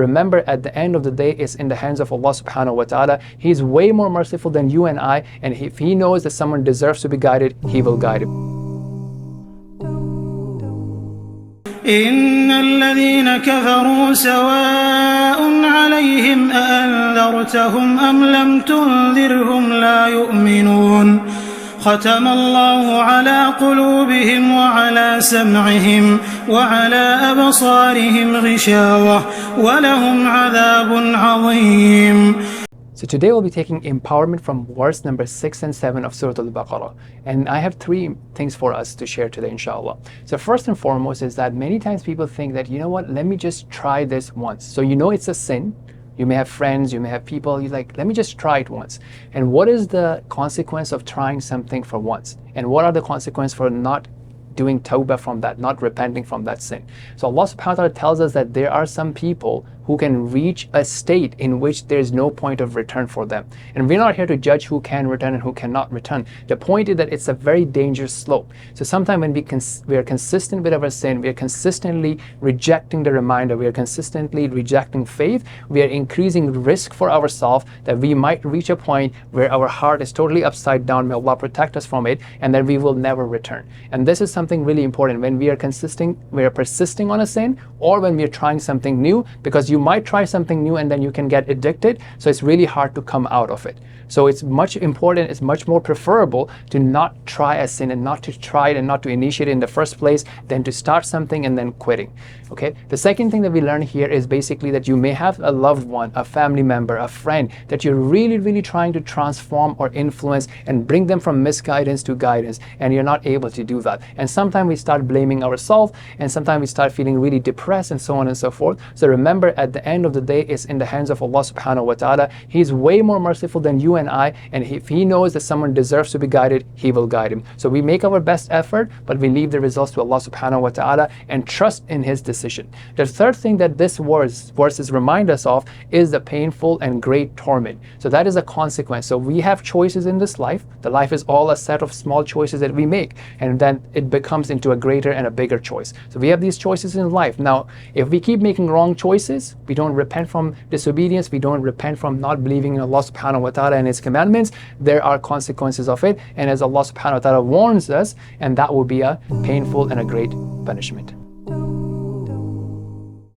Remember, at the end of the day, it's in the hands of Allah subhanahu wa ta'ala. He's way more merciful than you and I, and if He knows that someone deserves to be guided, He will guide him. إن الذين كفروا سواء عليهم أأنذرتهم أم لم تنذرهم لا يؤمنون ختم الله على قلوبهم وعلى سمعهم وعلى أبصارهم غشاوة ولهم عذاب عظيم. So today we'll be taking empowerment from verse number 6 and 7 of Surah AlBaqarah. And I have 3 things for us to share today, inshallah. So first and foremost is that many times people think that, you know what, let me just try this once. So you know it's a sin. You may have friends, you may have people, you're like, let me just try it once. And what is the consequence of trying something for once? And what are the consequences for not doing tawbah from that, not repenting from that sin? So Allah subhanahu wa ta'ala tells us that there are some people who can reach a state in which there is no point of return for them. And we're not here to judge who can return and who cannot return. The point is that it's a very dangerous slope. So sometimes when we are consistent with our sin, we are consistently rejecting the reminder, we are consistently rejecting faith, we are increasing risk for ourselves that we might reach a point where our heart is totally upside down. May Allah protect us from it, and then we will never return. And this is something really important when we are persisting on a sin, or when we are trying something new, because you might try something new and then you can get addicted, so it's really hard to come out of it. So it's much important, it's much more preferable to not try a sin and not to try it and not to initiate it in the first place than to start something and then quitting. Okay, the second thing that we learn here is basically that you may have a loved one, a family member, a friend that you're really trying to transform or influence and bring them from misguidance to guidance, and you're not able to do that. And sometimes we start blaming ourselves, and sometimes we start feeling really depressed, and so on and so forth. So remember, at the end of the day, it's in the hands of Allah subhanahu wa ta'ala. He's way more merciful than you and I, and if He knows that someone deserves to be guided, He will guide him. So we make our best effort, but we leave the results to Allah subhanahu wa ta'ala and trust in His decision. The third thing that this verses remind us of is the painful and great torment. So that is a consequence. So we have choices in this life. The life is all a set of small choices that we make, and then it becomes into a greater and a bigger choice. So we have these choices in life. Now, if we keep making wrong choices, we don't repent from disobedience, we don't repent from not believing in Allah subhanahu wa ta'ala and His commandments, there are consequences of it. And as Allah subhanahu wa ta'ala warns us, and that will be a painful and a great punishment.